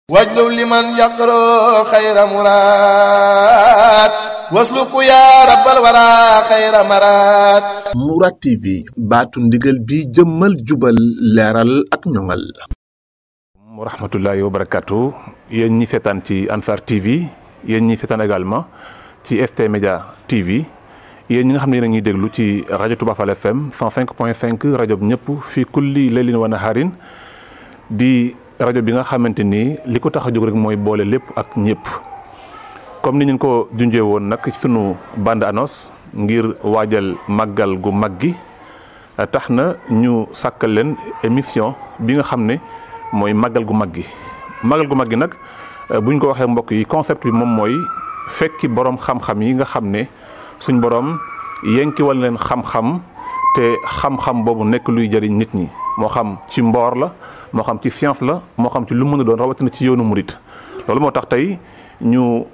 wajlub liman yaqro xayra muraad wasluku yaa rabbal wara xayra maraad. Mourad TV baatu ndigal bi jëmmal jubal leeral ak ñoŋal. wa rahmatullahi wa barakatu yéen ñi seetaan ci Ansar TV yéen ñi seetaan également ci ST Média TV yéen ñi nga xam ne yéen a ñuy déglu ci rajo Touba Fall FM 105.5 rajo bi ñëpp fii kulli laylin wa naharin di rajo bi nga xamante ni li ko tax a jóg rek mooy boole lépp ak ñëpp comme ni ñu ko junjee woon nag ci sunu bande annonce ngir waajal màggal gu mag gi tax na ñu sàkkal leen émission bi nga xam ne mooy màggal gu mag gi. màggal gu mag gi nag buñ ko waxee mbokk yi concept bi moom mooy fekki borom xam-xam yi nga xam ne suñ borom yenki wal leen xam-xam te xam-xam boobu nekk luy jëriñ nit ñi moo xam ci mboor la. moo xam ci science la moo xam ci lu mën a doon rawatina ci yoonu murit loolu moo tax tey ñu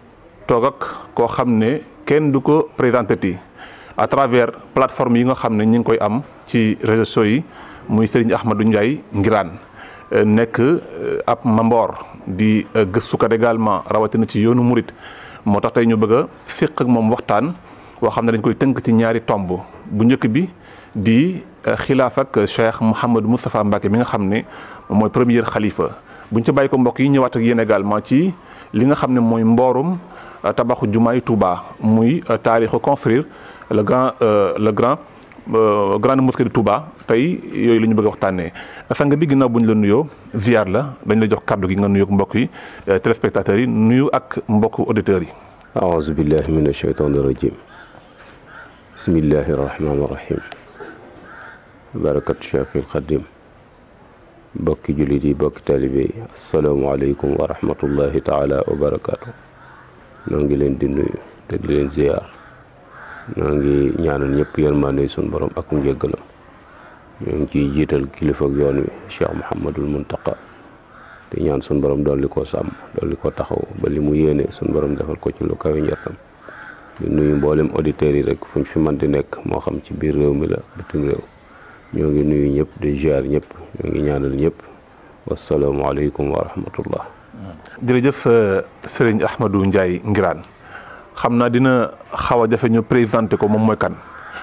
toog ak koo xam ne kenn du ko présenté ti à travers plateforme yi nga xam ne ñu ngi koy am ci réseaux sociaux yi muy Serigne Ahmadou Ndiaye Nguirane nekk ab mamboor di gëstukat également rawatina ci yoonu murit moo tax tey ñu bëgg a séq ak moom waxtaan woo xam ne dañ koy tënk ci ñaari tomb bu njëkk bi di xilaaf ak Cheikh Mouhamadou Moustapha Mbacké mi nga xam ne mooy premier xalifa buñ ci bàyyi ko mbokk yi ñëwaat ak yéen également ci li nga xam ne mooy mboorum tabaxu jumaay Touba muy taarixu construire le grande mosquée de Touba tey yooyu la ñu bëgg a waxtaanee sang bi ginnaaw bu ñu la nuyoo ziar la dañ la jox kàddu gi nga nuyoog mbokk yi téléspectateurs yi nuyu ak mbokk auditeurs yi. aouzu billahi min ashaytani rajim bismillahi rahmani rahim barakat Cheikhul Xadim bokki jullit yi bokki taalibe yi asalaamaaleykum wa rahmatullahi taala wa barakaatu noo ngi leen di nuyu te di leen ziyaar noo ngi ñaanal ñëpp yërmande suñu borom ak njëggalam ñoo ngi ciy jiital kilifa ak yoon wi Cheikh Mouhamadul Muntaqa te ñaan suñu borom dolli ko sàmm dolli ko taxaw ba li mu yéene suñu borom defal ko ci lu kawe njortam di nuyu mboolem auditeurs yi rek fuñ fi mën di nekk moo xam ci biir réew mi la bitim réew ñoo ngi nuyu ñëpp di ziar ñëpp ñoo ngi ñaanal ñëpp wasalaamualeykum wa rahmatullah. jërëjëf Serigne Ahmadou Ndiaye Nguirane xam naa dina xaw a jafe ñu présenté ko moom mooy kan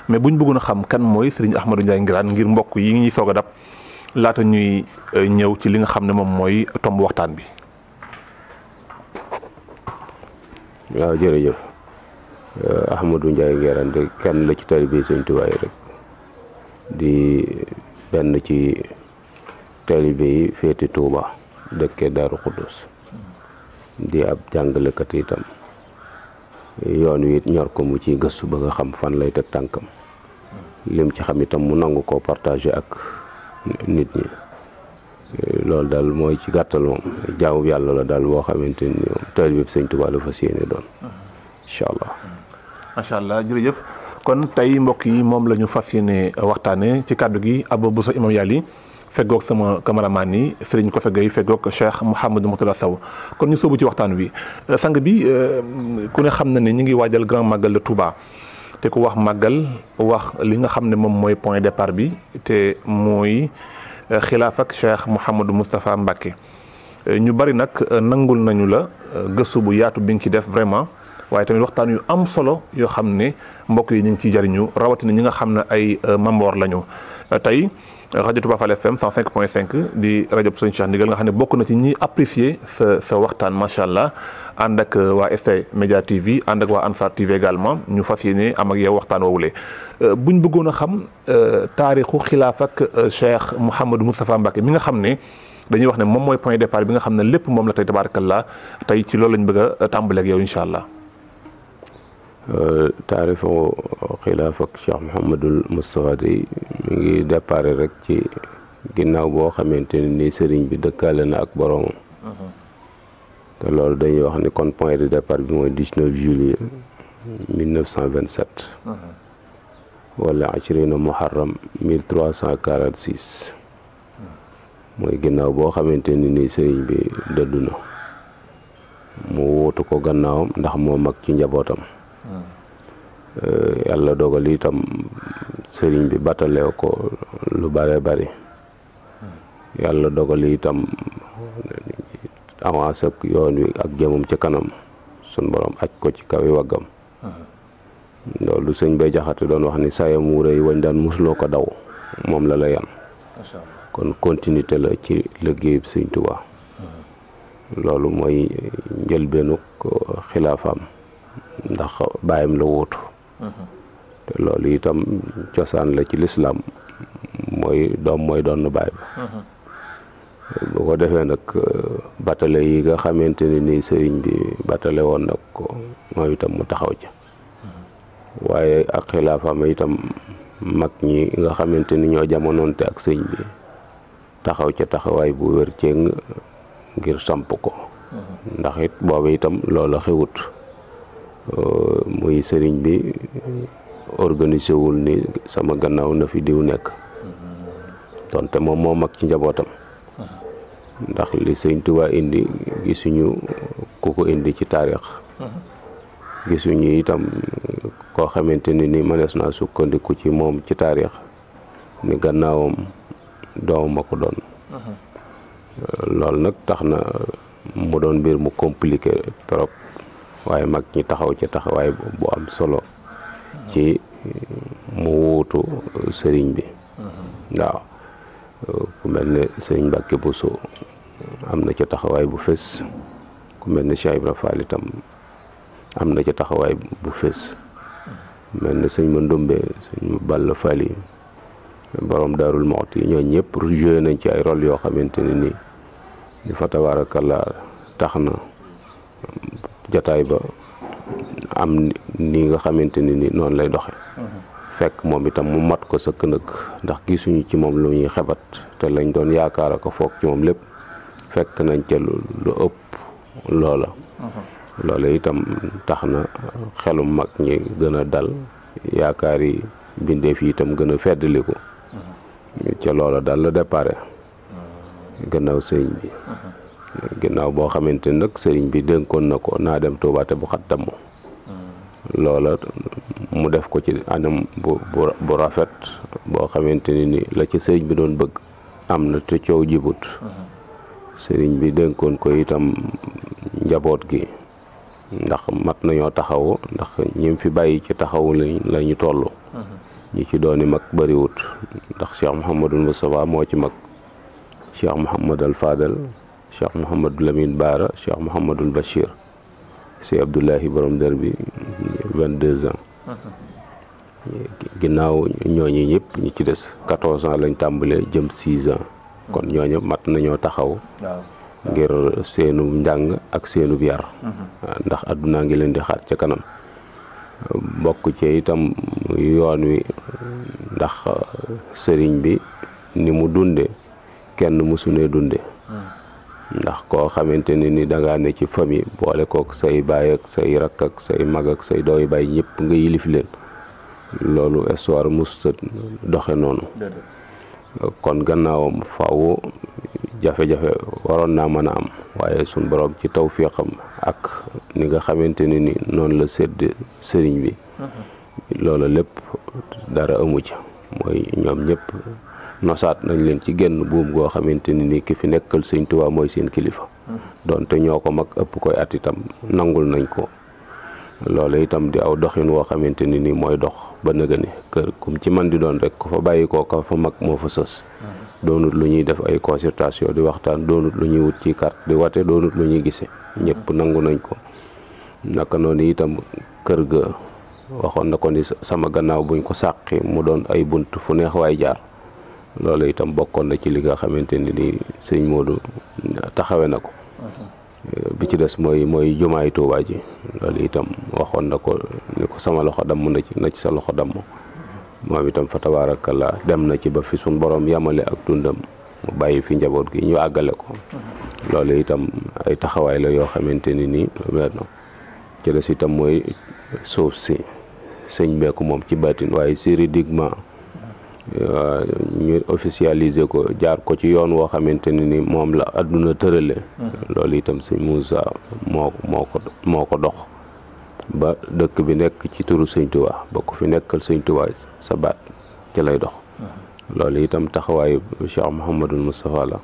mais buñ bëggoon a xam kan mooy Serigne Ahmadou Ndiaye Nguirane ngir mbokk yi ñuy soog a dab laata ñuy ñëw ci li nga xam ne moom mooy tomb waxtaan bi. waaw jërëjëf Ahmadou Ndiaye Nguirane de kenn la ci taalibe Sëñ Tuubaa yi rek. di benn ci taalibe yi féeti Touba dëkkee Daaru Xuddus di ab jàngalekat itam yoon wi it ñor ko mu ci gëstu ba nga xam fan lay teg tànkam lim ci xam itam mu nangu ko partagé ak nit ñi loolu daal mooy ci gàttal moom jaamu yàlla la daal boo xamante ni taalibe bi Sëñ Touba la fas yéene doon incha allah. macha allah jërëjëf. kon tey mbokk yi moom la ñu fas yéene waxtaanee ci kàddu gi Abou Bousso Imam Yali feggoog sama cameraman yi Serigne Kosso Gueye feggoog Cheikh Mouhamadou Mourtada Sow kon ñu sóobu ci waxtaan wi sang bi ku ne xam na ne ñu ngi waajal grand màggal de Touba te ku wax màggal wax li nga xam ne moom mooy point départ bi te mooy xilaaf ak Cheikh Mouhamadou Moustapha Mbacké ñu bari nag nangul nañu la gëstu bu yaatu bi nga ci def vraiment. waaye tamit waxtaan yu am solo yoo xam ne mbokk yi ñu ngi ciy jariñu rawatina ñi nga xam ne ay mamboor lañu tey rajo Touba Fall FM 105.5 di rajo Sëñ Cheikh Ndigal nga xam ne bokk na ci ñi apprécier sa waxtaan macha allah ànd ak waa ST Média TV ànd ak waa Ansar TV également ñu fas yéene am ak yow waxtaan woowule. buñ bëggoon a xam taarixu xilaaf ak Cheikh Mouhamadou Moustapha Mbacké mi nga xam ne dañuy wax ne moom mooy point départ bi nga xam ne lépp moom la tey tabarakallah tey ci loolu lañ bëgg a tàmbaleeg yow incha allah. taarixu xilaaf ak Cheikh Mouhamadul Moustapha di mi ngi déparé rek ci ginnaaw boo xamante ni sëriñ bi dëkkaale na ak boroomam te loolu dañuy wax ni kon point de départ bi mooy 19 juillet 1927 wala 20 muharram 1346 mooy ginnaaw boo xamante ni sëriñ bi dëddu na mu wuutu ko gannaawam ndax moo mag ci njabootam yàlla dogal itam sëriñ bi batalew ko lu bare bari yàlla dogal itam avance ak yoon wi ak jëmam ca kanam sun borom aj ko ci kaw yi waggam loolu sëñ Bay Jaxate doon wax ni sayam wu rëy wañ daan musuloo ko daw moom la yan kon continuité la ci liggéeyub sëñ Tuubaa loolu mooy njëlbeenu xilaafaam ndax baayam la wuutu te loolu itam cosaan la ci lislaam mooy doom mooy doon baay ba bu ko defee nag batale yi nga xamante ne nii sëriñ bi batale woon nag ko moom itam mu taxaw ca waaye ak xilaafaam itam mag ñi nga xamante ni ñoo jamonoonte ak sëñ bi taxaw ca taxawaay bu wér ceeng ngir samp ko ndax it boobu itam loola xewut muy sëriñ bi organisé wul ni sama gannaaw na fi diw nekk donte moom moo mag ci njabootam ndax li sëñ Tuubaa indi gisuñu ku ko indi ci taarix gisuñu itam koo xamante ni mënees naa sukkandiku ci moom ci taarix ni gannaawam doomam a ko doon loolu nag tax na mu doon mbir mu compliqué trop waaye mag ñi taxaw ci taxawaay bu am solo ci mu wuutu sëriñ bi waaw ku mel ne sëriñ Mbàkke Buso am na ca taxawaay bu fés ku mel ne Cheikh Ibra Fall itam am na ca taxawaay bu fés mel ne sëñ Mandumbe sëñ Balla Fall yi borom Daarul Muxti ñoo ñëpp joué nañ ci ay rôle yoo xamante ne nii di fa tabaarakallaa tax na jataay ba am ni nga xamante ne ni noonu lay doxe fekk moom itam mu mat ko sëkk nag ndax gisuñu ci moom lu ñuy xebat te lañ doon yaakaar ko foog ci moom lépp fekk nañ ca lu ëpp loola itam tax na xelum mag ñi gën a dal yaakaar yi bindeef yi itam gën a feddaliku ca loola dal la déparé gannaaw sëriñ bi ginnaaw boo xamante ni nag sëriñ bi dénkoon na ko naa dem Tuubaa te bu xat damm loola mu def ko ci anam bu rafet boo xamante ni la ci sëriñ bi doon bëgg am na te coow jibut sëriñ bi dénkoon ko itam njaboot gi ndax mat nañoo taxawu ndax ñim fi bàyyi ci taxawu la ñu toll ñi ci dooni mag bariwut ndax Cheikh Mouhamadul Moustapha moo ci mag Cheikh Mouhamadul Fadal Cheikh Mouhamadul Lamine Baara Cheikh Mouhamadul Bachir si Abdoulahi borom dër bi 22 ans ginnaaw ñooñu ñëpp ñi ci des 14 ans lañ tàmbalee jëm 6 ans kon ñooñu mat nañoo taxaw ngir seenu njàng ak seenu yar ndax addunaa ngi leen di xaar ca kanam bokk ci itam yoon wi ndax sëriñ bi ni mu dunde kenn mësunee dunde ndax koo xamante ni dangaa ne ci famille boole kook say baay ak say rakk ak say mag ak say dooy baay ñëpp nga yilif leen loolu histoire musta doxe noonu kon gannaawam faaw jafe-jafe waroon naa mën a am waaye suñ borom ci tawfiixam ak ni nga xamante ni noonu la sedd sëriñ bi loola lépp dara amu ci mooy ñoom ñëpp nosaat nañ leen ci genn buum goo xamante ni ki fi nekkal sëñ Tuubaa mooy seen kilifa doonte ñoo ko mag ëpp koy at itam nangul nañ ko loola itam di aw doxin woo xamante ni mooy dox ba nëgëni kër kum ci man di doon rek ko fa bàyyi koo ka fa mag moo fa sës doonut lu ñuy def ay concertation di waxtaan doonut lu ñuy wut ci carte di wate doonut lu ñuy gise ñëpp nangu nañ ko naka noonu itam kër ga waxoon na ko ni sama gannaaw buñ ko sàqi mu doon ay bunt fu neex waay jaar loolu itam bokkoon na ci li nga xamante ni sëñ Modou taxawe na ko bi ci des mooy jumaay Tuubaa ji loolu itam waxoon na ko ni ko sama loxo damm na ci sa loxo damm moom itam fa tabaarakallaa dem na ci ba fi suñ borom yamale ak dundam mu bàyyi fi njaboot gi ñu àggale ko loolu itam ay taxawaay la yoo xamante ni weer na ci des itam mooy suuf si sëñ beeku moom ci baatin waaye juridiquement ñu officialiser ko jaar ko ci yoon woo xamante ni moom la àdduna tërale loolu itam sëñ Moussa moo ko dox ba dëkk bi nekk ci turu sëñ Tuubaa ba ku fi nekkal sëñ Tuubaa sa baat ci lay dox loolu itam taxawaayu Cheikh Mouhamadul Moustapha la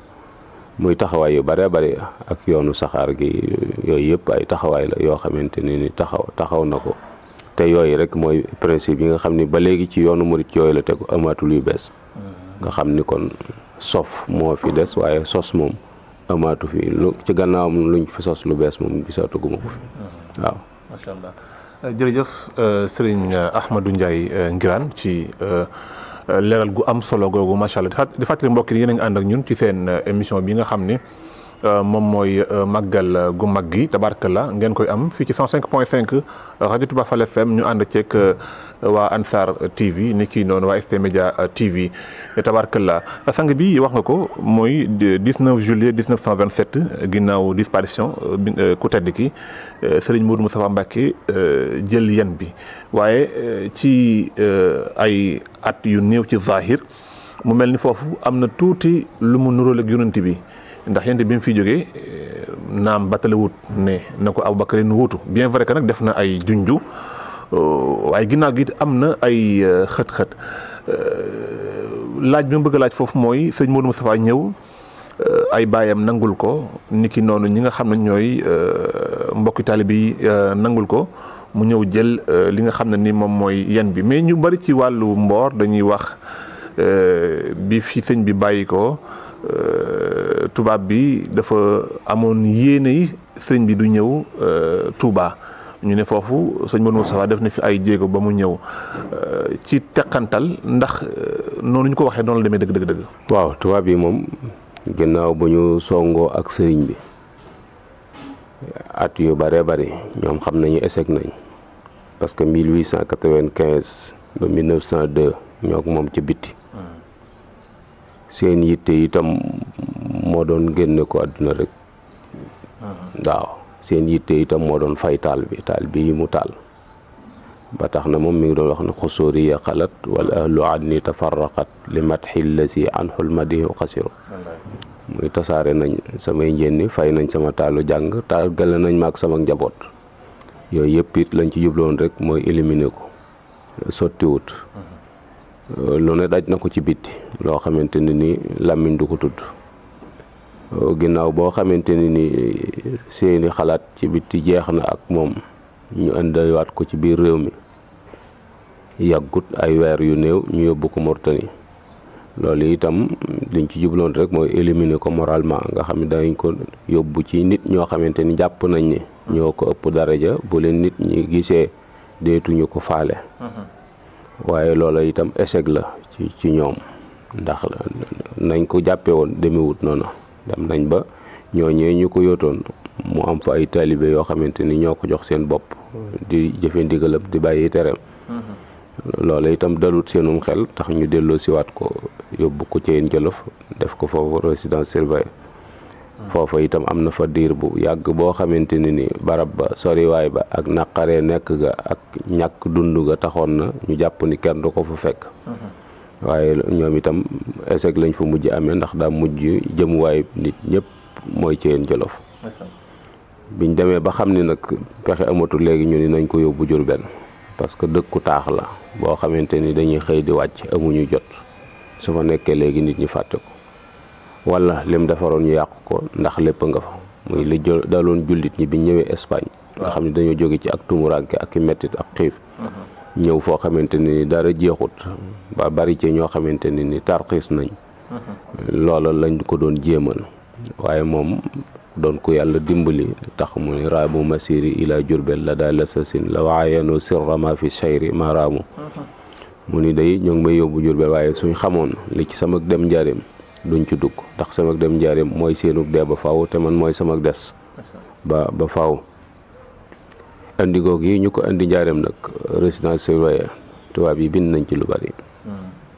muy taxawaay yu bare bare ak yoonu saxaar gi yooyu yëpp ay taxawaay la yoo xamante ni taxaw na ko te yooyu rek mooy principe yi nga xam ni ba léegi ci yoonu murit yooyu la tegu amaatul yu bees nga xam ni kon sof moo fi des waaye sos moom amaatu fi lu ci gannaawam luñ fi sos lu bees moom gisatuguma ko fi waaw. macha allah jërëjëf sëriñ Ahmadou Ndiaye Nguirane ci leeral gu am solo googu macha allah di fàttali mbokk yi yéen a ngi ànd ak ñun ci seen émission bi nga xam ni moom mooy màggal gu mag gi tabarkalla ngeen koy am fii ci 105.5 rajo Touba Fall FM ñu ànd ceeg waa Ansar TV ni kii noonu waa ST Média TV tabarkalla sang bi wax nga ko mooy 19 juillet 1927 ginnaaw disparition ku tedd ki Serigne Modou Moustapha Mbacké jël yen bi waaye ci ay at yu néew ci zahir mu mel ni foofu am na tuuti lu mu nuróol ak yonent bi ndax yent bi mu fi jógee naam battale wut ne na ko Aboubacar nu wutu bien vrai que nag def na ay junju waaye ginnaaw gi am na ay xët-xët laaj bi ma bëgg a laaj foofu mooy sëñ Modou Moustapha ñëw ay baayam nangul ko niki noonu ñi nga xam ne ñooy mbokki taalibe yi nangul ko mu ñëw jël li nga xam ne ni moom mooy yen bi mais ñu bari ci wàllu mboor dañuy wax bi fi sëñ bi bàyyi ko tubaab bi dafa amoon yéene yi sëñ bi du ñëw Touba ñu ne foofu sëñ Modou Moustapha def na fi ay jéego ba mu ñëw ci teqantal ndax noonu ñu ko waxee noonu la demee dëgg. waaw tubaab yi moom ginnaaw bu ñu songoo ak sëriñ bi at yu bare bari ñoom xam nañu échec nañ parce que 1895 ba 1902 ñoo ko moom ca bitti. seen yitte itam moo doon génne ko àdduna rek waaw seen yitte itam moo doon fay taal bi mu taal ba tax na moom mi ngi doon wax ne xusóori ya xalat wala ahlu adni tafarraqat li matxil lasi anxul madihu xasiru muy tasaare nañ samay njénni fay nañ sama taalu jàng tàggale nañ maag sama njaboot yooyu yëpp it lañ ci jubloon rek mooy éliminer ko sottiwut lu ne daj na ko ci bitti loo xamante ne ni làmmiñ du ko tudd ginnaaw boo xamante ne ni seeni xalaat ci bitti jeex na ak moom ñu indiwaat ko ci biir réew mi yàggut ay weer yu néew ñu yóbbu ko Mauritanie loolu itam liñ ci jubloon rek mooy éliminer ko moralement nga xam ne dañ ko yóbbu ci nit ñoo xamante ni jàpp nañ ne ñoo ko ëpp daraja bu leen nit ñi gisee deetuñu ko faale waaye loola itam échec la ci ñoom ndax nañ ko jàppe woon demewut noonu dem nañ ba ñooñee ñu ko yóotoon mu am fa ay taalibe yoo xamante ni ñoo ko jox seen bopp di jëfe ndigalam di bàyyi tereem loola itam dalut seenum xel tax ñu delloo siwaat ko yóbbu ko ci Yeen Jolof def ko foofu résidence surveillée foofa itam am na fa diir bu yàgg boo xamante ni barab ba soriwaay ba ak naqaree nekk ga ak ñàkk dund ga taxoon na ñu jàpp ni kenn du ko fa fekk waaye ñoom itam échec lañ fa mujj amee ndax daa mujj jëmuwaay nit ñëpp mooy ci Yeen Jolof biñ demee ba xam ni nag pexe amatul léegi ñu ni nañ ko yóbbu Jurbel parce que dëkku taax la boo xamante ni dañuy xëy di wàcc amuñu jot su fa nekkee léegi nit ñi fàtte ko wala lim defaroon ñu yàqu ko ndax lépp nga fa muy li daloon jullit ñi bi ñëwee Espagne nga xam ne dañoo jóge ci ak tumuranke ak i mettit ak xiif ñëw foo xamante ni dara jeexut ba bari ci ñoo xamante ni tarxiis nañ loola lañ ko doon jéemal waaye moom doon ko yàlla dimbali tax mu ne raamu masiri ila Jurbel la daal lasasin la waayanu sirra ma fi chayri ma raamu mu ni day ñoo ngi may yóbbu Jurbel waaye suñ xamoon li ci sama dem njaareem duñ ci dugg ndax sama dem njaareem mooy seenug dee ba faw te man mooy sama des ba faw andi goog yi ñu ko andi njaareem nag résidence surveillée tubaab yi bind nañ ci lu bari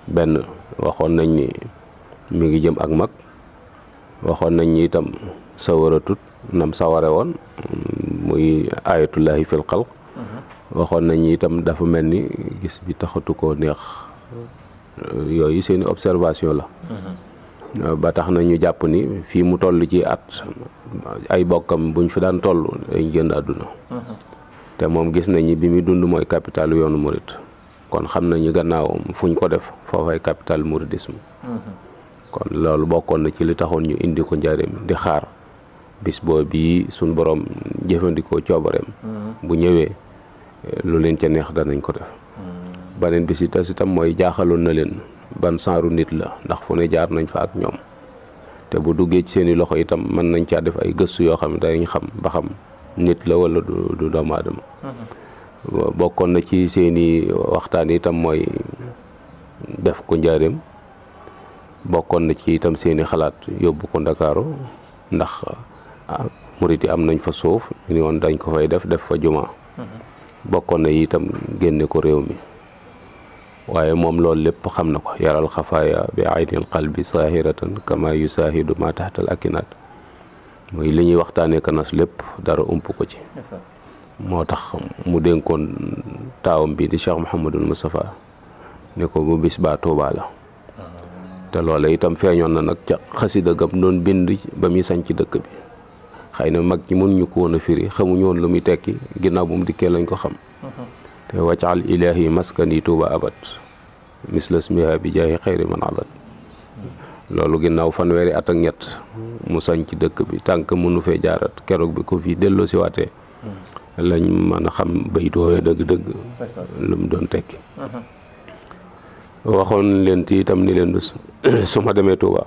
benn waxoon nañ ni mi ngi jëm ak mag waxoon nañ ni itam sawaratut nam saware woon muy ayatullahi fil xalq waxoon nañ ni itam dafa mel ni gis bi taxatu koo neex yooyu seeni observation la ba tax na ñu jàpp ni fii mu toll ci at ay bokkam buñ fi daan toll dañ génn àdduna te moom gis nañu bi muy dund mooy capital yoonu murit kon xam nañu gannaawam fuñ ko def foofay capital mouridisme kon loolu bokkoon na ci li taxoon ñu indi ko njaareem di xaar bis boobu bii suñ borom jëfandikoo coobareem bu ñëwee lu leen ca neex danañ ko def. beneen bis itam mooy jaaxaloon na leen ban saaru nit la ndax fu ne jaar nañ fa ak ñoom te bu duggee ci seeni loxo itam mën nañ caa def ay gëstu yoo xam ne dañuy xam ba xam nit la wala du doomu aadama. bokkoon na ci seeni waxtaan itam mooy def ko njaareem. bokkoon na ci itam seeni xalaat yóbbu ko Ndakaaru ndax murit yi am nañ fa suuf ñu ni woon dañ ko fay def fa juma. bokkoon na itam génne ko réew mi waaye moom loolu lépp xam na ko yaral xafaaya bi aynil qalbi saahiratan kama yusaahidu ma taxtal akinaat mooy li ñuy waxtaanee kanas lépp dara ump ko ci. moo tax mu dénkoon taawam bi di Cheikh Mouhamadul Moustapha ne ko bu bis baa Tuubaa la. te loola itam feeñoon na nag ca xasida gam doon bind ba muy sañ ci dëkk bi xëy na mag ñi mënuñu ko woon a firi xamuñu woon lu muy tekki ginnaaw bu mu dikkee lañ ko xam. te waccal ilaahi maskani Tuuba abad mislas miha bi jaayi xayri man abad loolu ginnaaw fanweeri at ak ñett mu sañ ci dëkk bi tànk mënu fee jaarat keroog bi ko fii delloo si waatee lañ mën a xam bayit woowee dëgg-dëgg lu mu doon tekki. waxoon leen ci itam ni leen su ma demee Touba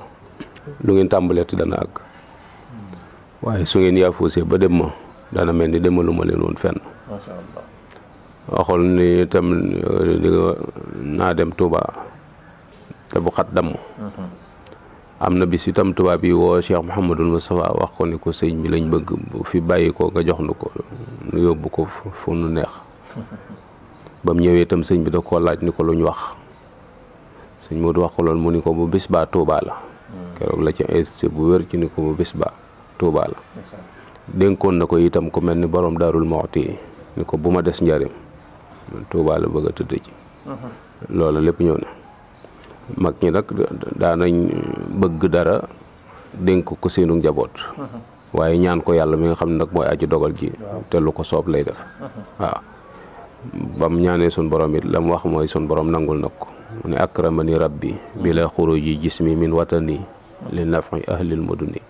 lu ngeen tàmbaleeti dana àgg waaye su ngeen yaafuusee ba dem ma dana mel ni demaluma leen woon fenn. Masha Allah. waxoon ni itam naa dem Touba te bu xat damm. am na bis itam Touba bi woo Cheikh Mouhamadul Moustapha wax ko ni ko sëñ bi lañ bëgg bu fi bàyyi ko nga jox nu ko nu yóbbu ko fu nu neex. ba mu ñëwee itam sëñ bi da koo laaj ni ko lu ñu wax. sëñ Modou wax ko loolu mu ni ko bu bis baa Touba la. keroog la ci insisté bu wér ci ni ko bu bis baa Touba la. dénkoon na ko itam ku mel ni borom Daarul Muxti ni ko bu ma des njariñ Touba la bëgg a tëdd ci. loola lépp ñëw na mag ñi nag daanañ bëgg dara dénk ko seenu njaboot. waaye ñaan ko yàlla mi nga xam ne nag mooy aji dogal ji te lu ko soob lay def. waaw bam ñaanee sun borom it la mu wax mooy sun borom nangul nag ko. mu ne akramani rabbi bila xuruji jismi min watani li nafi ahlil muduni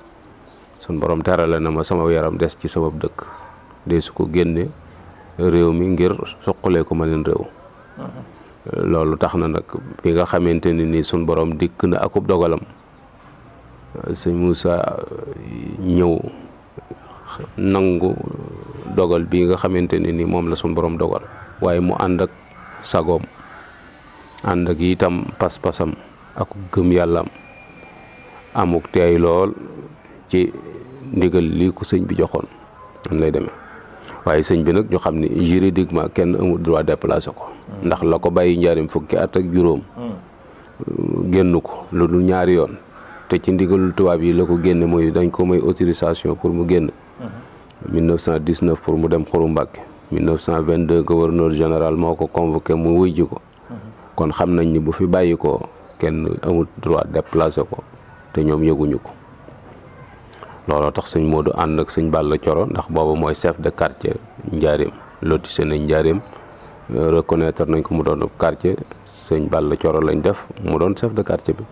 sun borom terale na ma sama yaram des ci sama dëkk de su ko génne réew mi ngir suqalee ko ma leen réew. loolu tax na nag bi nga xamante ni sun borom dikk na akub dogalam sëñ Moussa ñëw nangu dogal bi nga xamante ni moom la sun borom dogal waaye mu ànd ak sagoom ànd ak itam pas-pasam ak gëm yàllaam amuk teey lool ci ndigal lii ko sëñ bi joxoon nan lay demee waaye sëñ bi nag ñu xam ni juridiquement kenn amul droit déplacé ko ndax la ko bàyyi njaarim fukki at ak juróom génn ko lu dul ñaari yoon te ci ndigalul tubaab yi la ko génne mooy dañ ko may autorisation pour mu génn 1919 pour mu dem Xuru Mbàkke 1922 gouverneur général moo ko convoqué mu wuy ji ko kon xam nañ ni bu fi bàyyi ko kenn amul droit déplacé ko te ñoom yëguñu ko looloo tax sëñ Modou ànd ak sëñ Balla Coro ndax boobu mooy chef de quartier njaareem lotissé nañ njaareem reconnaître nañ ko mu doon quartier sëñ Balla Coro lañ def mu doon chef de quartier bi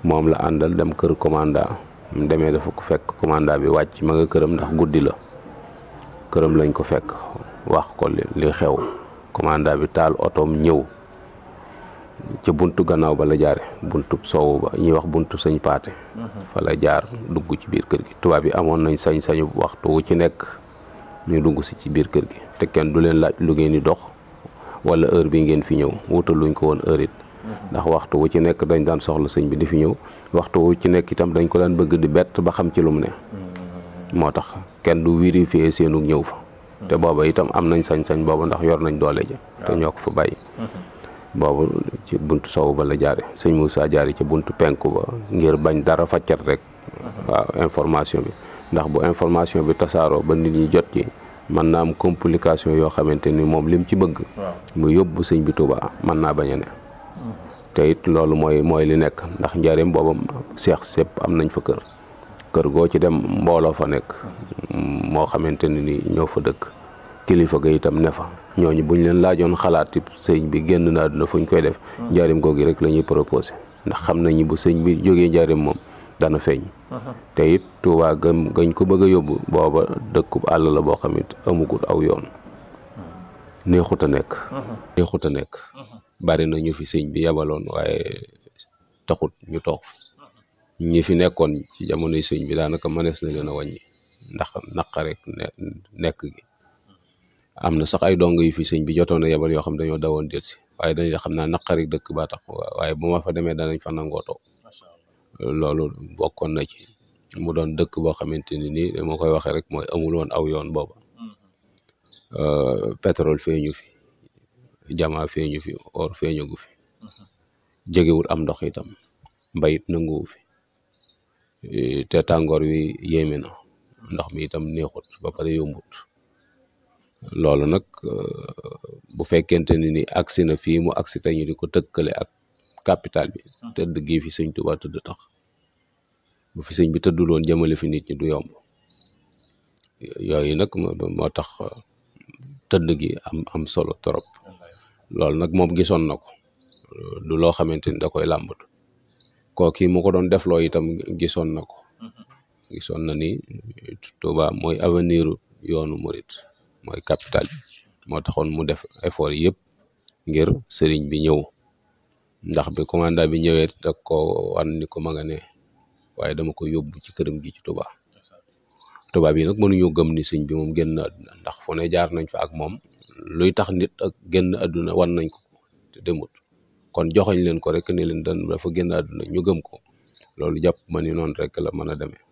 moom la àndal dem kër commandant mu demee dafa ko fekk commandant bi wàcc ma nga këram ndax guddi la këram lañ ko fekk wax ko li xew commandant bi taal otoom ñëw ci buntu gannaaw ba la jaare buntu soowu ba ñuy wax buntu sëñ paate fa la jaar dugg ci biir kër gi tubaab yi amoon nañ sañ-sañu waxtu wu ci nekk ñu dugg si ci biir kër gi te kenn du leen laaj lu ngeen di dox wala heure bi ngeen fi ñëw wutaluñ ko woon heure it ndax waxtu wu ci nekk dañ daan soxla sëñ bi di fi ñëw waxtu wu ci nekk itam dañ ko daan bëgg di bett ba xam ci lu mu ne moo tax kenn du vérifier seenu ñëw fa te booba itam am nañ sañ-sañ booba ndax yor nañ doole ja te ñoo ko fa bàyyi boobu ci buntu sowu ba la jaare sëñ Moussa jaare ci buntu penku ba ngir bañ dara faccat rek waaw information bi ndax bu information bi tasaaroo ba nit ñi jot ci mën naa am complication yoo xamante ni moom lim ci bëgg mu yóbbu sëñ bi Touba mën naa bañ a ne te it loolu mooy li nekk ndax njaareem booba seex sépp am nañ fa kër goo ci dem mbooloo fa nekk moo xamante ni ñoo fa dëkk kilifa ga itam ne fa ñooñu buñ leen laajoon xalaat sëñ bi génn na àdduna fuñ koy def njaarim googu rek la ñuy proposé ndax xam nañu bu sëñ bi jógee njaareem moom dana feeñ te it Tuubaa gañ ko bëgg a yóbbu booba dëkkub àll la boo xam it amugut aw yoon neexut a nekk bari na ñu fi sëñ bi yabaloon waaye taxut ñu toog fi ñi fi nekkoon ci jamonoy sëñ bi daanaka mënees na leen a wàññi ndax naqarek nekk gi am na sax ay dong yu fi sëñ bi jotoon a yebal yoo xam dañoo dawoon del si waaye dañ xam naa naqarek dëkk baa tax waaye bu ma fa demee danañ fa nangoo toog loolu bokkoon na ci mu doon dëkk boo xamante ni nii dama koy waxee rek mooy amul woon aw yoon booba pétrole feeñu fi jamaa feeñu fi or feeñagu fi jegewul am ndox itam mbayit nanguwu fi te tàngoor wi yéeme na ndox mi itam neexut ba pare yombut loolu nag bu fekkente ni agsi na fii mu agsi te ñu di ko tëkkale ak capital bi tëdd gii fi sëñ Tuubaa tëdd tax bu fi sëñ bi tëddul woon jëmale fi nit ñi du yomb yooyu nag moo tax tëdd gi am solo trop loolu nag moom gisoon na ko du loo xamante ni da koy làmbatu kooki mu ko doon defloo itam gisoon na ko gisoon na ni Tuubaa mooy avenir yoonu murit mooy capital bi moo taxoon mu def effort yëpp ngir sëriñ bi ñëw ndax bi commandant bi ñëwee da ko wan ni ko ma nga ne waaye dama ko yóbbu ci këram gi ci Tuubaa bi nag mënuñu gëm ni sëñ bi moom génn àdduna ndax fu ne jaar nañ fa ak moom luy tax nit ak génn àdduna wan nañ ko te demut kon joxoñ leen ko rek ne leen dafa génn àdduna ñu gëm ko loolu jàpp ma ni noonu rek la mën a demee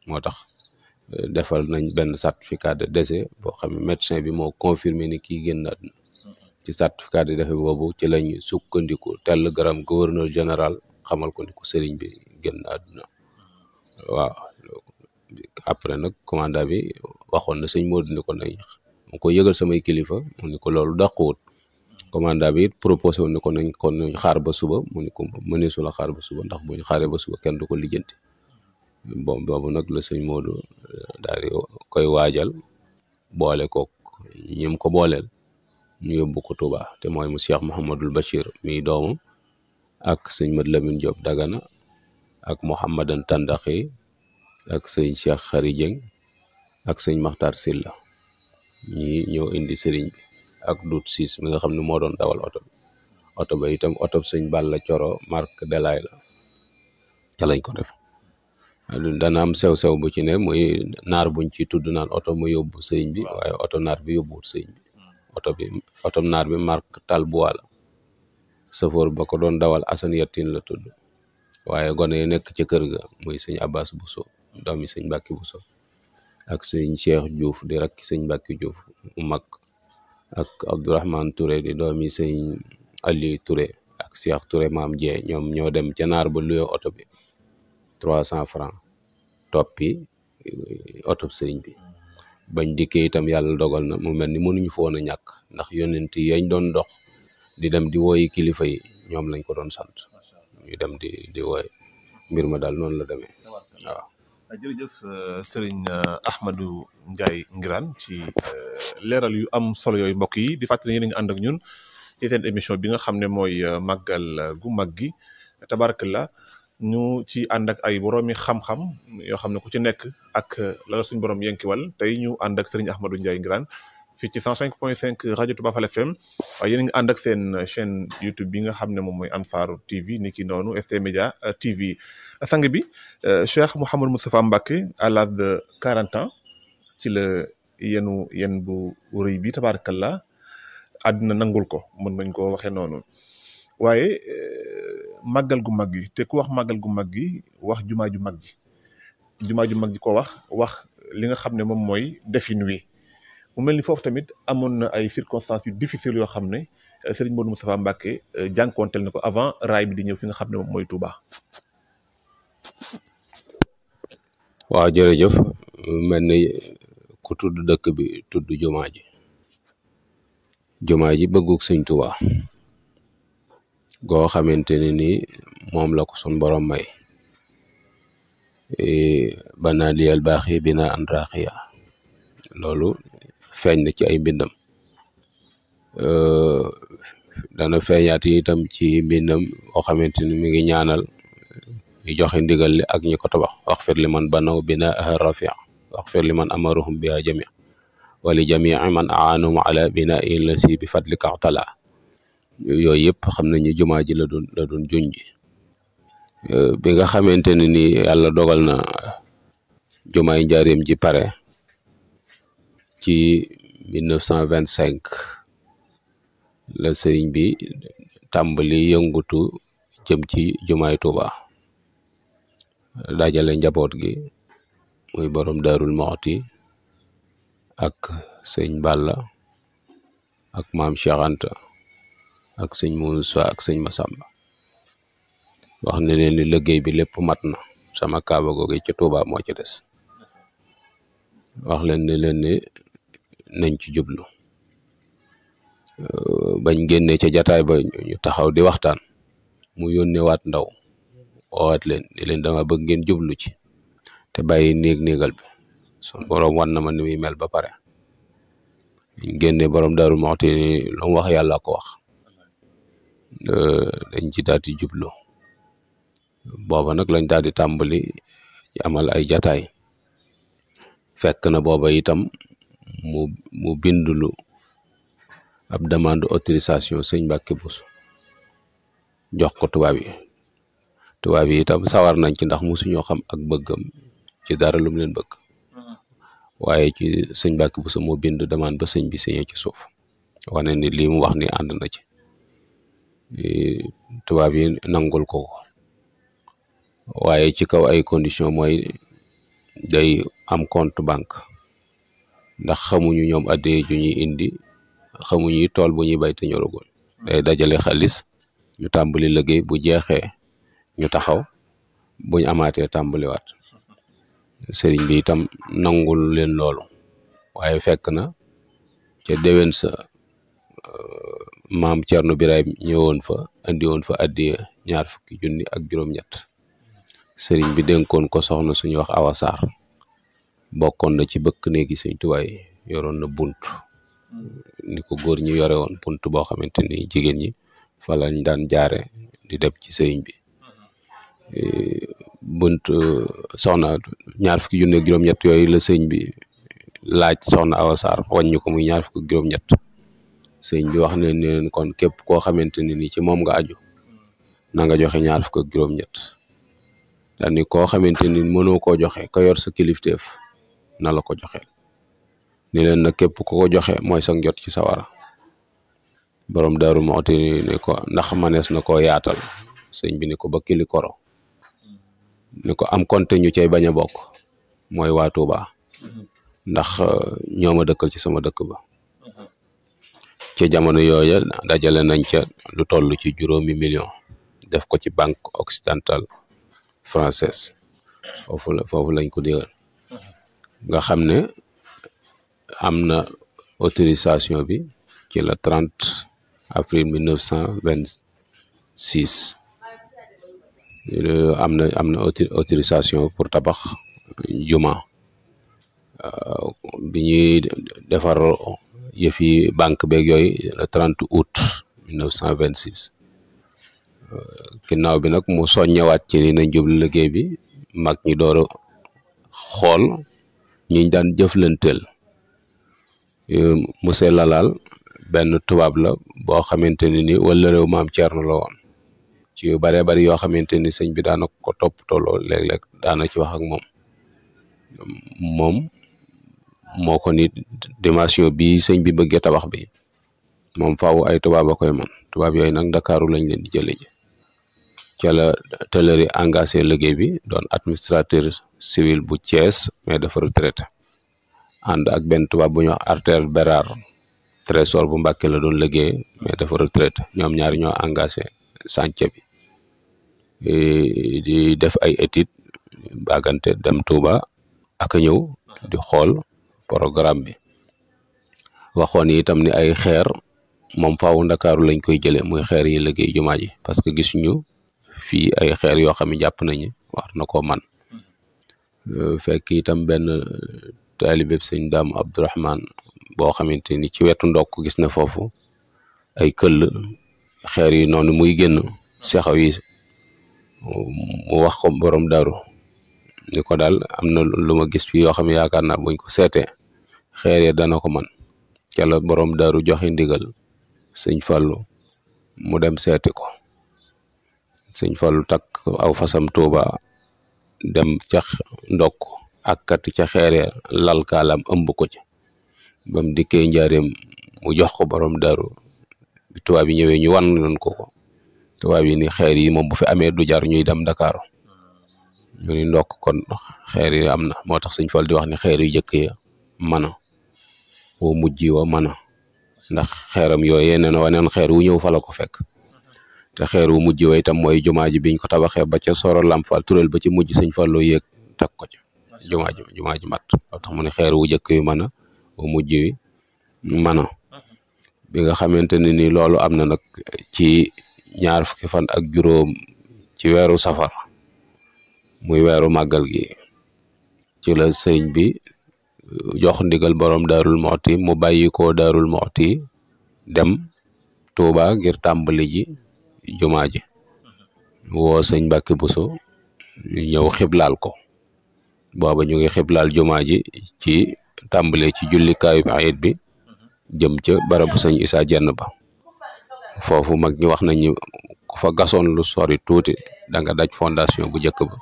moo tax defal nañ benn certificat de décès boo xam ne médecin bi moo confirmé ni kii génn àdduna ci certificat de décès boobu ci lañ sukkandiku télégramme gouverneur général xamal ko ni ko sëriñ bi génn àdduna waaw après nag commandant bi waxoon na sëñ Modou ni ko nañ mu ko yëgal samay kilifa mu ni ko loolu dàquwut commandant bi it proposé woon ni ko nañ xaar ba suba mu ni ko mëneesu la xaar ba suba ndax bu ñu xaaree ba suba kenn du ko lijjanti bon boobu nag la sëñ Modou daal di koy waajal boole kook ñim ko booleel ñu yóbbu ko Touba te mooy mu Cheikh Mouhamadul Bachir mi doomam ak sëñ Mad Lamine Diop Dagana ak Mouhamadan Tandaxi ak sëñ Cheikh Khary Dieng ak sëñ Makhtar Silla ñi ñoo indi sëriñ bi ak Dut Siis mi nga xam ne moo doon dawal oto ba itam oto sëñ Balla Coro marque Delay la ca lañ ko def dana am sew-sew bu ci ne muy naar buñ ci tudd naan oto mu yóbbu sëriñ bi waaye oto naar bi yóbbuwut sëriñ bi oto naar bi marque Talboa la safoor ba ko doon dawal Assane Yattine la tudd waaye gone yi nekk ca kër ga muy sëñ Abbas Bousso doomi sëñ Mbàkke Bousso ak sëñ Cheikh Diouf di rakki sëñ Mbàkke Diouf mu mag ak Abdourahmane Touré di doomi sëñ Ali Touré ak Cheikh Touré maam Dieng ñoom ñoo dem ca naar ba luyo oto bi 300 francs toppi oto sëriñ bi bañ dikkee itam yàlla dogal na mu mel ni mënuñu foon a ñàkk ndax yonent yi yañ doon dox di dem di wooyi kilifa yi ñoom lañ ko doon sant ñu dem di wooy mbir ma daal noonu la demee waaw. jërëjëf sëriñ Ahmadou Ndiaye Nguirane ci leeral yu am solo yooyu mbokk yi di fàttali yéen a ngi ànd ak ñun ci seen émission bi nga xam ne mooy màggal gu mag gi tabarakallah ñu ci ànd ak ay boroomi xam-xam yoo xam ne ku ci nekk ak la suñ borom yenkiwal tey ñu ànd ak sëriñ Ahmadou Ndiaye Nguirane fii ci 105.5 rajo Touba Fall FM waaye yéen a ngi ànd ak seen chaîne YouTube bi nga xam ne moom mooy Anfar TV ni ki noonu ST Média TV sang bi Cheikh Mouhamadou Moustapha Mbacké à l'âge de 40 ans ci la yenu bu rëy bi tabarakallah àddina nangul ko mën nañ ko waxee noonu waaye màggal gu mag gi te ku wax màggal gu mag gi wax jumaa ju mag ji ko wax li nga xam ne moom mooy defin wi mu mel ni foofu tamit amoon na ay circonstances yu difficiles yoo xam ne Serigne Modou Moustapha Mbacké jànkonteel na ko avant raay bi di ñëw fi nga xam ne moom mooy Touba. waaw jërëjëf mel ni ku tudd dëkk bi tudd jumaa ji bëggug Sëñ Touba goo xamante ne ni moom la ko sun borom may bana liyal baaxi bina an raxiya loolu feeñ na ci ay mbindam dana feeñaat itam ci mbindam boo xamante ni mi ngi ñaanal ñu joxe ndigal li ak ñi ko tabax waxfir li man banaw binaaha rafia waxfir li man amaruhum biha jamia wa li jamii man aanum ala binaa'i lasi bi fadlika tala yooyu yëpp xam nañu jumaa ji la doon junj bi nga xamante ne ni yàlla dogal na jumaay njaareem ji pare ci 1925 la sëriñ bi tàmbali yëngutu jëm ci jumaay Tuuba dajale njaboot gi muy borom Daarul Muxti ak sëñ Balla ak maam Cheikh Anta ak sëñ Muusa ak sëñ Masamba wax ne leen ni liggéey bi lépp mat na sama kaaba googu ci Tuuba moo ci des wax leen ne leen ni nañ ci jublu bañ génnee ca jataay ba ñu taxaw di waxtaan mu yónneewaat ndaw woowaat leen ni leen dama bëgg ngeen jublu ci te bàyyi néegal bi sun boroom wan na ma ni muy mel ba pare ñu génne borom Daaru Muxti ni lu mu wax yàlla ko wax dañ ci daal di jublu booba nag lañ daal di tàmbali amal ay jataay fekk na booba itam mu bindulu ab demande autorisation sëñ Mbàkke Buso jox ko tubaab yi itam sawar nañ ci ndax musuñoo xam ak bëggam ci dara lu mu leen bëgg waaye ci sëñ Mbàkke Buso moo bind demande ba sëñ bi signé ci suuf wane ni lii mu wax ni ànd na ci tubaab yi nangul ko waaye ci kaw ay condition mooy day am compte banque ndax xamuñu ñoom addee ju ñuy indi xamuñu tool bu ñuy bay te ñoragul day dajale xaalis ñu tàmbali liggéey bu jeexee ñu taxaw buñ amaatee tàmbaliwaat sëriñ bi itam nangul leen loolu waaye fekk na ca déwén sa maam Cerno Birahim ñëwoon fa andi woon fa addiye 20 junni ak juróom-ñett sëriñ bi dénkoon ko soxna suñu wax Awa Sarr bokkoon na ci bëkk néegi sëñ Tuubaa yi yoroon na bunt ni ko góor ñi yore woon bunt boo xamante ni jigéen ñi fa lañ daan jaare di dem ci sëriñ bi bunt soxna 20 junni ak juróom-ñett yooyu la sëñ bi laaj soxna Awa Sarr wàññi ko muy 20 ak juróom-ñett sëñ bi wax ne leen kon képp koo xamante ni ci moom nga aju na nga joxe 20 ak juróom-ñett daal ni koo xamante ni mënoo koo joxe ka yor sa kilifteef na la ko joxeel ni leen nag képp ku ko joxe mooy sa njot ci sawara borom Daaru Muxti ni ko ndax manees na koo yaatal sëñ bi ni ko ba kili koro ni ko am konte ñu cay bañ a bokk mooy waa Tuuba ndax ñoo ma dëkkal ci sama dëkk ba ci jamono yooya dajale nañ ca lu toll ci 5 millions def ko ci banque occidentale française foofu lañ ko digal nga xam ne am na autorisation bi ci le 30 avril 1926 am na autorisation pour tabax juma bi ñuy defar yëfi banque beeg yooyu le 30 août 1926 ginnaaw bi nag mu soññewaat ci ni nañ jublu liggéey bi mag ñi door a xool ñiñ daan jëflanteel monsieur Lalal benn tubaab la boo xamante ni wala réew maam Cerno la woon ci yu baree bari yoo xamante ni sëñ bi daana ko topp tolloo léeg-léeg daana ci wax ak moom moo ko ni dimension bi sëñ bi bëggee tabax bi moom faaw ay tubaab a koy man tubaab yooyu nag Ndakaaru lañ leen di jële ji ca la tëlëri engagé liggéey bi doon administrateur civil bu Thiès mais dafa retraité ànd ak benn tubaab bu ñuy wax Artel Bérard trésor bu Mbàkke la doon liggéey mais dafa retraité ñoom ñaari ñoo engagé chantier bi di def ay études bagante dem Touba ak ñëw di xool programme bi waxoon itam ni ay xeer moom faaw Ndakaaru lañ koy jëlee muy xeer yi liggéey jumaa ji parce que gisuñu fii ay xeer yoo xam ne jàpp nañu war na koo man fekk itam benn taalibe sëñ Daam Abdourahman boo xamante ni ci wetu ndokk gis na foofu ay këll xeer yi noonu muy génn sexaw yi mu wax ko borom daaru ni ko daal am na lu ma gis fi yoo xam ne yaakaar naa buñ ko seetee xeer yi dana ko man ca la borom daaru joxe ndigal sëñ Fallu mu dem seeti ko sëñ Fallu takk aw fasam Tuuba dem ca ndokk ak kat ca xeer lal kaalam ëmb ko ci bam dikkee njaareem mu jox ko borom daaru bi tubaab yi ñëwee ñu wan loon ko tubaab yi ni xeer yi moom bu fi amee du jar ñuy dem Dakar ñu ni ndokk kon xeer yi am na moo tax sëñ Fall di wax ni xeer yu jëkk ya mën a woo mujj wa mën a ndax xeeram yooyu nee na waneen xeer wu ñëw fa la ko fekk te xeer wu mujj wa itam mooy jumaa ji biñ ko tabaxee ba ca Soro Lamp Fall turel ba ci mujj sëñ Fallu yéeg teg ko ci jumaa ji mat moo tax mu ne xeer wu jëkk yu mën a wu mujj wi mën a bi nga xamante ne ni loolu am na nag ci ñaar fukki fan ak juróom ci weeru safar muy weeru màggal gi ci la sëñ bi jox ndigal borom Daarul Muxti mu bàyyi ko Daarul Muxti dem Tuuba ngir tàmbali ji jumaa ji woo sëñ Mbàkke Buso ñëw xiblaal ko booba ñu ngi xiblaal jumaa ji ci tàmbale ci jullikaayu ayit bi jëm ca barabu sëñ Isaa Jenn ba foofu mag ñi wax nañu ku fa gasoon lu sori tuuti da nga daj fondation bu njëkk ba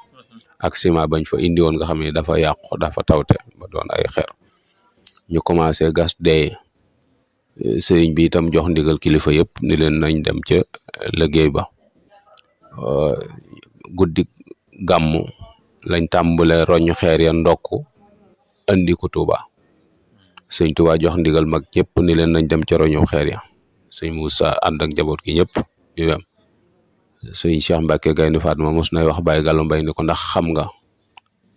ak ciment bañ fa indi woon nga xam ne dafa yàqu dafa tawte ba doon ay xeer ñu commencé gas dee sëriñ bi itam jox ndigal kilifa yëpp ni leen nañ dem ca liggéey ba guddi gàmmu lañ tàmbale roñ xeer ya ndokk andi ko Tuuba sëñ Tuuba jox ndigal mag ñëpp ni leen nañ dem ca roñu xeer ya sëñ Muusa ànd ak njaboot gi ñëpp ñu dem sëñ Cheikh Mbacke Gaynde Fatma mos nay wax Baye Gallo Mbay ni ko ndax xam nga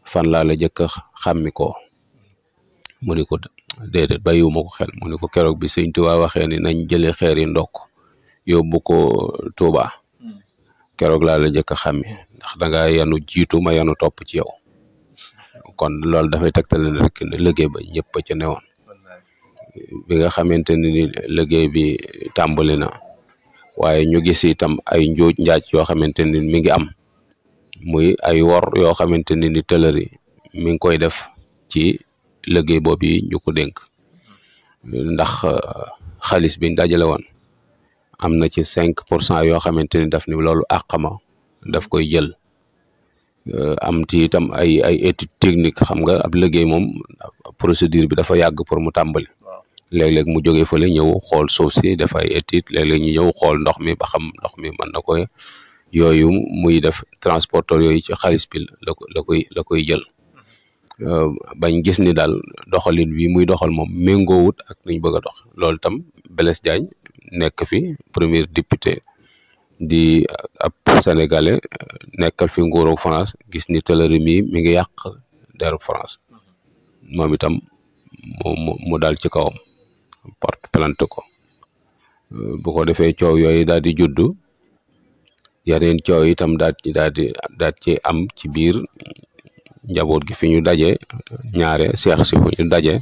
fan laa la jëkk a xàmmi ko mu ni ko déedéet bàyyiwuma ko xel mu ni ko keroog bi sëñ Tuuba waxee ni nañ jëlee xeer yi ndokk yóbbu ko Tuuba keroog laa la jëkk a xàmmi ndax danga yanu jiitu ma yanu topp ci yow kon loolu dafay tegtale ne rek ne liggéey ba ñëpp a ca newoon bi nga xamante ni liggéey bi tàmbali na waaye ñu gis itam ay njuuj njaaj yoo xamante ni mi ngi am muy ay wor yoo xamante ni tëlëri mi ngi koy def ci liggéey boobu yi ñu ko dénk ndax xaalis biñ dajale woon am na ci 5% yoo xamante ni daf ni loolu àqama daf koy jël am ci itam ay étude technique xam nga ab liggéey moom procédure bi dafa yàgg pour mu tàmbali léeg-léeg mu jógee fële ñëw xool suuf si def ay étude léeg-léeg ñu ñëw xool ndox mi ba xam ndox mi mën na ko yooyu muy def transporteur yooyu ci xaalis bi la koy jël bañ gis ni daal doxalin wi muy doxal moom méngoowut ak niñ bëgg a dox loolu tam Blaise Diagne nekk fi premier député di ab sénégalais nekkal fi nguuru France gis ni tëlëri mi ngi yàq deru France moom itam mu dal ci kawam porte plainte ko bu ko defee coow yooyu daal di juddu yeneen coow itam daal ci am ci biir njaboot gi fi ñu daje ñaare seex si fu ñu daje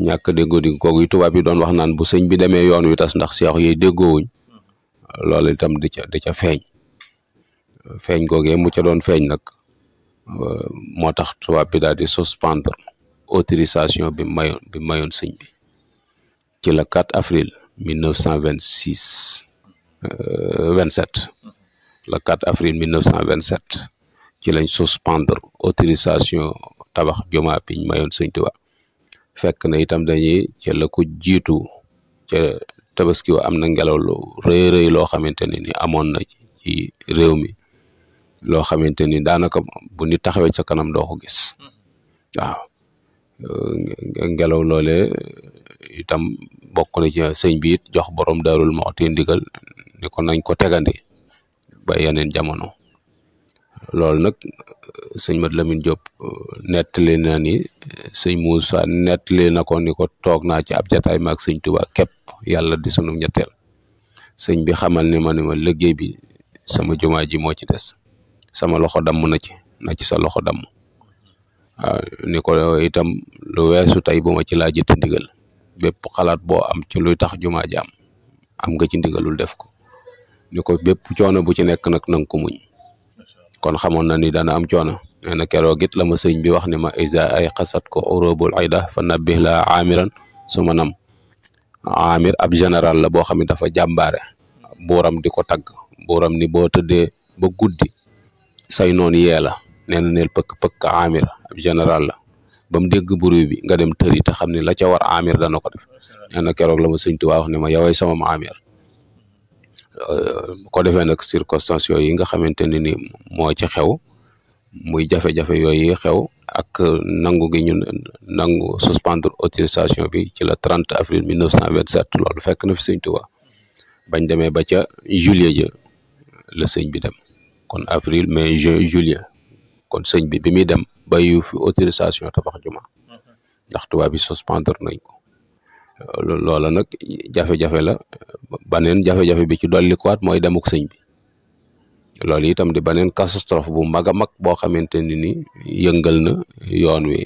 ñàkk déggoo di koogu tubaab yi doon wax naan bu sëñ bi demee yoon wi tas ndax seex yi déggoowuñ loolu itam di ca feeñ googee mu ca doon feeñ nag moo tax tubaab bi daal di suspendre autorisation bi mayoon sëñ bi ci le 4 avril 1927 le 4 avril 1927 ci lañ suspendre autorisation tabax jumaa bi mayoon sëñ Tuubaa fekk na itam dañuy ca la ko jiitu ca tabaski wa am na ngelaw lu rëy loo xamante ne ni amoon na ci réew mi loo xamante ni daanaka bu nit taxawee sa kanam doo ko gis waaw ngelaw loole itam bokk na ci sëñ bi it jox borom Daarul Muxti ndigal ni ko nañ ko tegandi ba yeneen jamono loolu nag sëñ Mat Lamin Jóob nettali na ni sëñ Muusa nettali na ko ni ko toog naa ci ab jataay maag sëñ Tuubaa képp yàlla di sunu ñetteel sëñ bi xamal ni ma liggéey bi sama jumaa ji moo ci des sama loxo damm na ci sa loxo damm waaw ni ko itam lu weesu tey bu ma ci laajati ndigal bépp xalaat boo am ci luy tax jumaa ji am nga ci ndigalul def ko ni ko bépp coono bu ci nekk nag nanga ko muñ kon xamoon na ni dana am coono nee na keroog it la ma sëñ bi wax ni ma isa ay xasat ko urubul ayda fa nabbih la amiran su ma nam amir ab général la boo xam ne dafa jàmbaare buuram di ko tagg buuram ni boo tëddee ba guddi say noon yee la nee na neel pëkk amir ab général la ba mu dégg bruit bi nga dem tëri te xam ne la ca war amir dana ko def nee na keroog la ma sëñ Tuubaa wax ne ma yoway sama ma amir ko defee nag circonstances yooyu yi nga xamante ne ni moo ci xew muy jafe-jafe yooyu xew ak nangu gi ñun nangu suspendre autorisation bi ci le 30 avril 1927 loolu fekk na fi sëñ Tuubaa bañ demee ba ca juillet ja la sëñ bi dem kon avril mai juin juillet kon sëñ bi muy dem bayu fi autorisation tabax juma ndax tubaab bi suspendre nañ ko loola nag jafe-jafe la baneen jafe-jafe bi ci dolli ko waat mooy demuk sëñ bi loolu itam di baneen catastrophe bu mag a mag boo xamante ni yëngal na yoon wi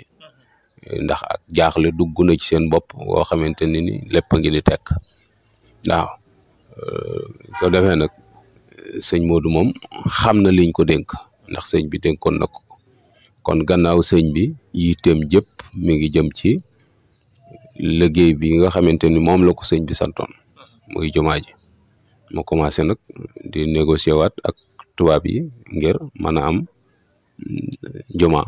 ndax ak jaaxle dugg na ci seen bopp boo xamante ni lépp ngi di tekk waaw ko defee nag sëñ Modou moom xam na liñ ko dénk ndax sëñ bi dénkoon na ko kon gannaaw sëñ bi yitteem jëpp mi ngi jëm ci liggéey bi nga xamante ni moom la ko sëñ bi santoon muy jumaa ji mu commencé nag di négocier waat ak tubaab yi ngir mën a am jumaa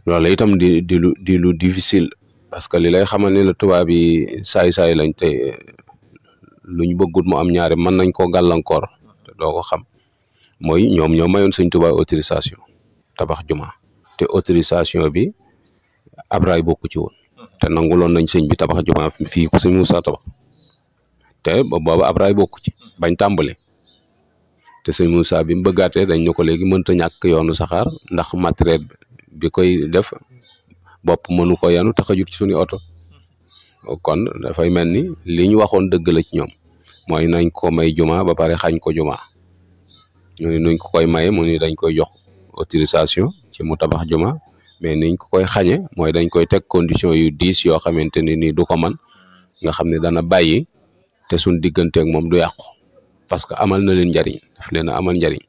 loolu itam di lu difficile parce que li lay xamal ni la tubaab yi saay-saay lañ te luñ bëggut mu am ñaari mën nañ koo gàllankoor te doo ko xam mooy ñoom ñoo mayoon sëñ Tuubaa autorisation tabax jumaa te autorisation bi Abraay bokku ci woon te nanguloon nañ sëñ bi tabax jumaa fii ku sëñ Moussa tabax te booba Abraay bokku ci bañ tàmbale te sëñ Moussa bi mu bëggaatee dañ ñu ko léegi mënta ñàkk yoonu saxaar ndax matériel bi koy def bopp mënu ko yanu te xajut ci suñu oto kon dafay mel ni li ñu waxoon dëgg la ci ñoom mooy nañ ko may juma ba pare xañ ko juma ñu ne nuñ ko koy maye mu ni dañ koy jox autorisation ci mu tabax juma mais niñ ko koy xañe mooy dañ koy teg condition yu diis yoo xamante ni du ko man nga xam ne dana bàyyi te suñ digganteeg moom du yàqu parce que amal na leen njariñ daf leen a amal njariñ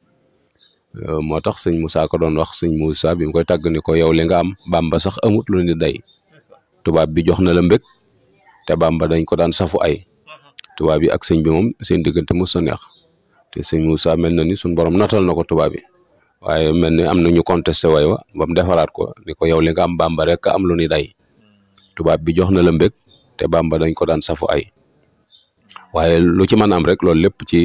moo tax sëñ Moussa ko doon wax sëñ Moussa bi mu koy tàgg ni ko yow li nga am Bamba sax amut lu ni day tubaab bi jox na la mbég te Bamba dañ ko daan safu ay tubaab bi ak sëñ bi moom seen diggante mos a neex te sëñ Moussa mel na ni suñ borom natal na ko tubaab bi waaye mel ni am na ñu contesté way wa ba mu defaraat ko ni ko yow li nga am Bamba rek am lu ni day tubaab bi jox na la mbég te Bamba dañ ko daan safu ay waaye lu ci mën am rek loolu lépp ci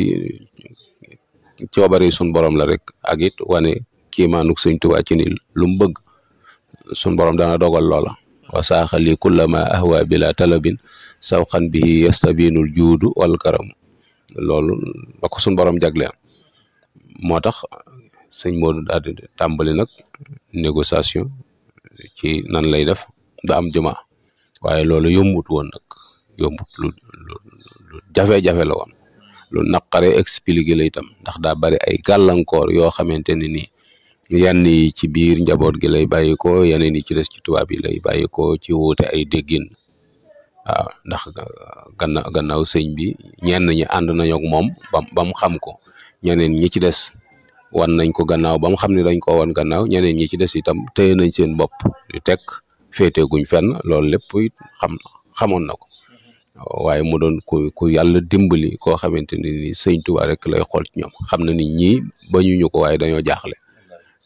coobare suñ borom la rek ak it wane kiimaanuk sëñ Tuubaa ci ni lu mu bëgg suñ borom dana dogal loola wa saaxali kullama ahwa bila talabin sawxan bihi yastabinul juudu wal karamu loolu la ko suñ borom jagleel moo tax sëñ Modou daal di tàmbali nag négociation ci nan lay def da am juma waaye loolu yombut woon nag yombut lu jafe-jafe la woon lu naqare expliqué la itam ndax daa bari ay gàllankoor yoo xamante ne nii yenn yi ci biir njaboot gi lay bàyyi ko yeneen yi ci des ci tubaab yi lay bàyyi ko ci wuute ay déggin waaw ndax gannaaw sëñ bi ñenn ñi ànd nañu ak moom ba mu xam ko ñeneen ñi ci des wan nañ ko gannaaw ba mu xam ne dañ ko wan gannaaw ñeneen ñi ci des itam téye nañ seen bopp di teg féete guñ fenn loolu lépp it xamoon na ko waaye mu doon ku yàlla dimbali koo xamante ni sëñ Tuubaa rek lay xool ci ñoom xam na ni ñii bañuñu ko waaye dañoo jaaxle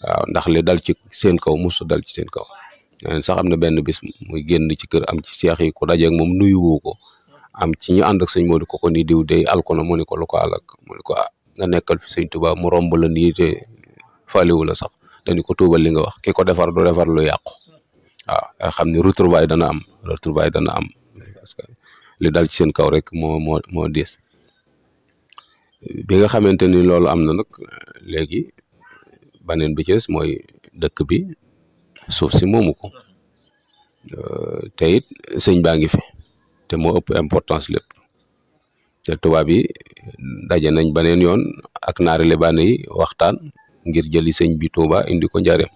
waaw ndax li dal ci seen kaw musu dal ci seen kaw sax am na benn bis muy génn ci kër am ci seex yi ku dajeeg moom nuyuwoo ko am ci ñu ànd ak sëñ Modou ko ni diw day alko na mu ni ko lu ko alak mu ni ko nga nekkal fi sëñ Tuubaa mu romb la nii te faaliwu la sax dañu ko tuubal li nga wax ki ko defar du defar lu yàqu waaw nga xam ni retrouvaille dana am parce que li dal ci seen kaw rek moo diis bi nga xamante ni loolu am na nag léegi baneen bi ci des mooy dëkk bi suuf si moomu ko te it sëñ baa ngi fi te moo ëpp importance lépp te tubaab yi daje nañ baneen yoon ak naari libaane yi waxtaan ngir jëli sëñ bi Tuuba indi ko Njaaréem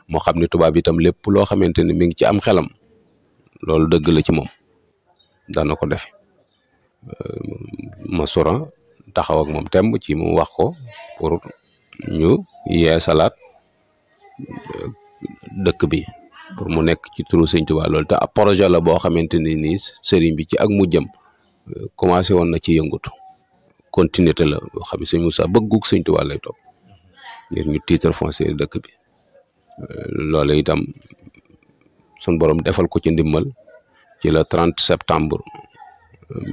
moo xam ne tubaab itam lépp loo xamante ni mi ngi ci am xelam loolu dëgg la ci moom dana ko defe Masura taxaw ak moom temb ci mu wax ko pour ñu yeesalaat dëkk bi pour mu nekk ci turu Sëñ Tuubaa. loolu te ab projet la boo xamante ni nii sëriñ bi ci ak mujjam commencé woon na ci yëngutu continuité la boo xam ne Sëñ Moussa bëggug Sëñ Tuubaa lay topp ngir ñu titre foncier dëkk bi. loolu itam sun borom defal ko ci ndimmal ci le 30 septembre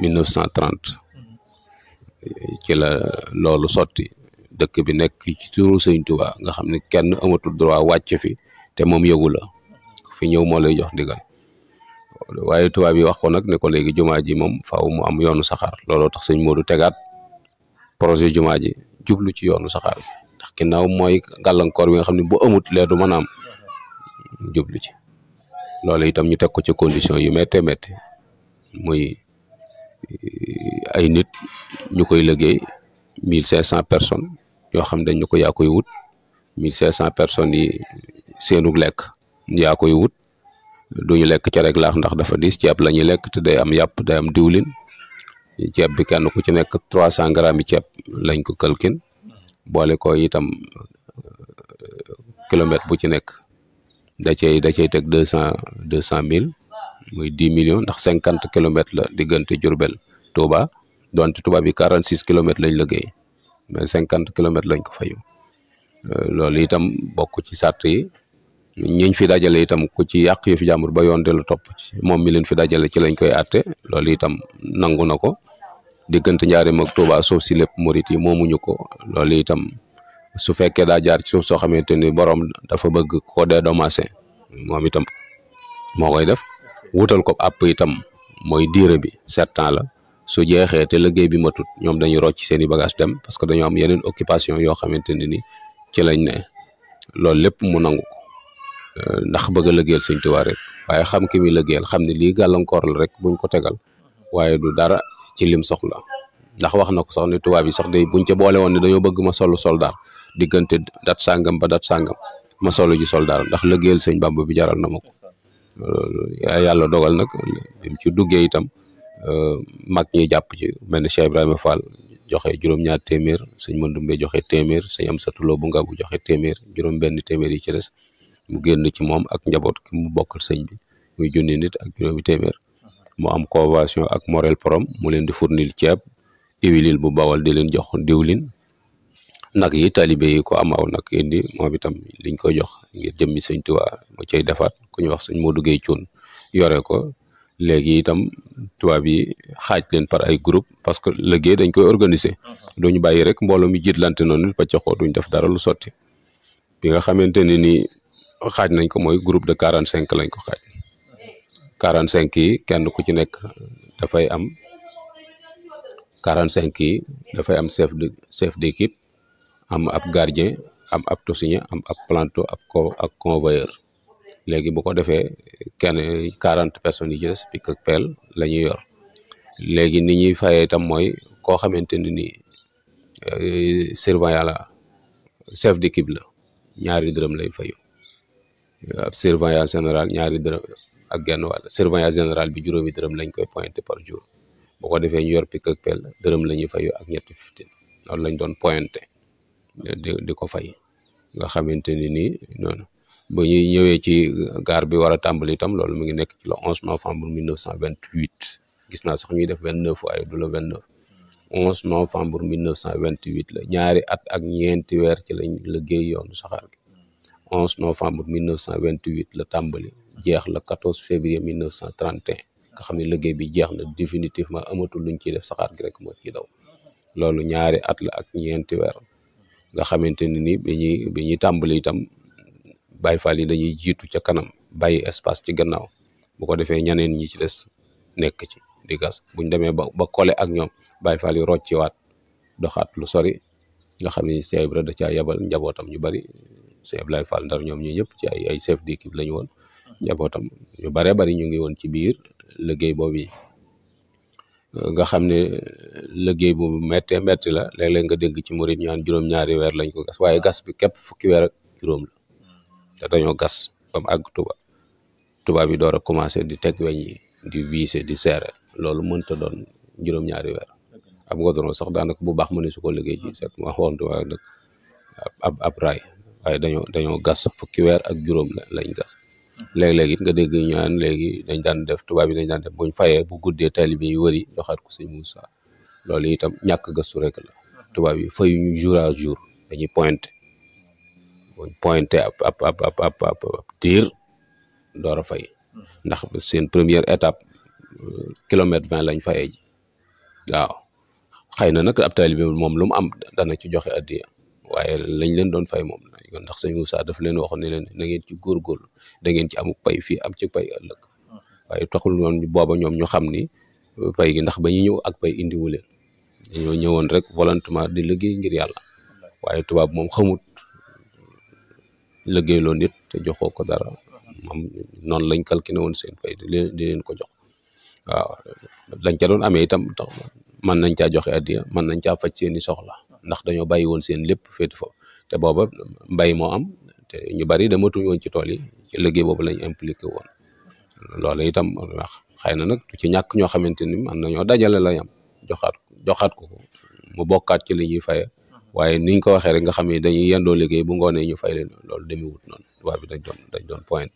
1930 ci la loolu sotti dëkk bi nekk ci turu Sëñ Tuubaa nga xam ne kenn amatul droit wàcc fi te moom yëgu la fi ñëw moo lay jox ndigal. waaye tubaab yi wax ko nag ne ko léegi jumaa ji moom faaw mu am yoonu saxaar. looloo tax sëñ Modou tegaat projet jumaa ji jublu ci yoonu saxaar bi ndax ginnaaw mooy gàllankoor bi nga xam ne bu amut lee du mën a am jublu ci. loolu itam ñu teg ko ci condition yu méttee métti muy ay nit ñu koy liggéey 1500 personnes yoo xam dañ ñu ko yaa koy wut 1500 personnes yi seenug lekk yaa koy wut. duñu lekk ci rek laax ndax dafa diis ceeb la ñuy lekk te day am yàpp day am diwlin. ceeb bi kenn ku ci nekk 300 grammes yi ceeb lañ ko këlkin boole ko itam kilomètre bu ci nekk da cay teg 200 000 muy 10 millions ndax 50 kilomètres la diggante Diourbel Touba donte Touba bi 46 kilomètres lañ liggéey mais 50 kilomètres lañ ko fayu. loolu itam bokk ci sàrt yi. ñiñ fi dajale itam ku ci yàq yu fi jàmbur ba yoon de lu topp ci moom mi leen fi dajale ci lañ koy àtte. loolu itam nangu na ko diggante Njaaréem ak Touba suuf si lépp murit yi moomuñu ko. loolu itam su fekkee daa jaar ci suuf soo xamante ni borom dafa bëgg ko dédommagé moom itam moo koy def. wutal ko àpp itam mooy diire bi 7 ans la su jeexee te liggéey bi matut ñoom dañuy rocc seen i bagage dem parce que dañoo am yeneen occupation yoo xamante ne ni ci lañ ne. loolu lépp mu nangu ko ndax bëgg a liggéeyal Sëñ Tuubaa rek waaye xam ki muy liggéeyal xam ne lii gàllankoor la rek buñ ko tegal waaye du dara ci lim soxla. ndax wax na ko sax ne tubaab yi sax day buñ ca boole woon ne dañoo bëgg ma solu soldaar diggante dat sàngam ba dat sàngam ma solu ji soldaar ndax liggéeyal Sëñ Bàmba bi jaral na ma ko. yàlla dogal nag bim ci duggee itam mag ñi jàpp ci mel ne Cheikh Ibrahima Fall joxe juróom-ñaar téeméer sëñ Mandumbe joxe téeméer sëñ Amsatu Lo bu nga bu joxe téeméer juróom-benn téeméer yi ci des mu génn ci moom ak njaboot ki mu bokkal sëñ bi muy junni nit ak juróomi téeméer. mu am convention ak Morel Prom mu leen di fournil ceeb huile bu Bawol di leen jox diwlin. nag yi talibé yi ko am aw nag indi moom itam liñ koy jox ngir jëmmi Sëñ Tuubaa mu cay defaat ku ñu wax sëñ Modou Gueye Thioune yore ko. léegi itam tubaab yi xaaj leen par ay groupe parce que liggéey dañ koy organiser duñu bàyyi rek mbooloo mi jiitlante noonu nit pàccaxoo duñ def dara lu sotti. bi nga xamante ne ni xaaj nañ ko mooy groupe de 45 lañ ko xaaj. 45 yi kenn ku ci nekk dafay am 45 yi dafay am chef d'équipe am ab gardien am ab tosigné am ab planto ak convoyeur. léegi bu ko defee kenn 40 personnes yi ci des pik ak pelle la ñuy yor. léegi ni ñuy fayee itam mooy koo xamante ne ni surveillant la chef d'équipe la ñaari dërëm lay fayu. ab surveillant général ñaari dërëm ak genn wàll surveillant général bi juróomi dërëm lañ koy pointé par jour. bu ko defee ñu yor pik ak pelle dërëm la ñuy fayu ak ñetti 15 loolu lañ doon pointé di ko fay nga xamante ni nii noonu. ba ñuy ñëwee ci gaar bi war a tàmbali itam loolu mu ngi nekk ci le 11 novembre 1928 gis naa sax ñuy def 29 waaye du le 29 11 novembre 1928 la ñaari at ak ñeenti weer ci lañ liggéey yoonu saxaar gi. 11 novembre 1928 la tàmbali jeex la 14 février 1931 nga xam ne liggéey bi jeex na définitivement amatul luñ ciy def saxaar gi rek moo ciy daw. loolu ñaari at la ak ñeenti weer nga xamante ne ni bi ñuy tàmbali itam. Baay Faal yi dañuy jiitu ca kanam bàyyi espace ci gannaaw bu ko defee ñeneen ñi ci des nekk ci di gas buñ demee ba kole ak ñoom Baay Faal yi rocciwaat doxaat lu sori nga xam ne Cheikh Ibra da caa yabal njabootam ñu bari Cheikh Ablaye Fall Ndar ñoom ñi ñëpp ci ay chef d'équipe lañu woon. njabootam ñu baree bari ñu ngi woon ci biir liggéey boobu nga xam ne liggéey bu méttee métti la léeg-léeg nga dégg ci murit ñaan juróom-ñaari weer lañ ko gas waaye gas bi képp fukki weer ak juróom la. te dañoo gas ba mu àgg tubaab bi door a commencé di teg weñ yi di visser di serrer loolu mënta doon juróom-ñaari weer ab goudron sax daanaka bu baax mu ne su ko liggéey ci 7 mois waxantu waa nag ab raay waaye dañoo gas fukki weer ak juróom lañ gas. léeg-léeg it nga dégg ñu naan léegi dañ daan def tubaab yi dañ daan def buñ fayee bu guddee taalibe yi wëri joxaat ko sëñ Moussa loolu itam ñàkk gëstu rek la tubaab yi fayuñu jour à jour dañuy pointé buñ pointé ab diir door a fay ndax seen première étape kilomètre 20 lañ fayee ji waaw xëy na nag ab taalibe moom lu mu am dana ci joxe addiya waaye lañ leen doon fay moom ndax sëñ Moussa daf leen waxoon ne leen na ngeen ci góorgóorlu da ngeen ci amuk pay fii am ci pay ëllëg waaye taxul woon booba ñoom ñu xam ni pay gi ndax ba ñu ñëw ak pay indiwu leen dañoo ñëwoon rek volontairement di liggéey ngir yàlla waaye tubaab moom xamut liggéeyloo nit te joxoo ko dara moom noonu lañ calculé woon seen pay di leen ko jox waaw lañ ca doon amee itam tax mën nañ caa joxe addiya mën nañ caa faj seeni soxla ndax dañoo bàyyi woon seen lépp féeti foofu te booba mbay moo am te ñu bari dematuñ woon ci tool yi ci liggéey boobu lañ impliqué woon loolu itam wax xëy na nag ci ñàkk ñoo xamante ni man nañoo dajale lañ am joxaat ko mu bokkaat ci li ñuy faye waaye niñ ko waxee rek nga xam ne dañuy yendoo liggéey bu ngoonee ñu fay leen loolu demewut noonu tubaab bi dañ doon point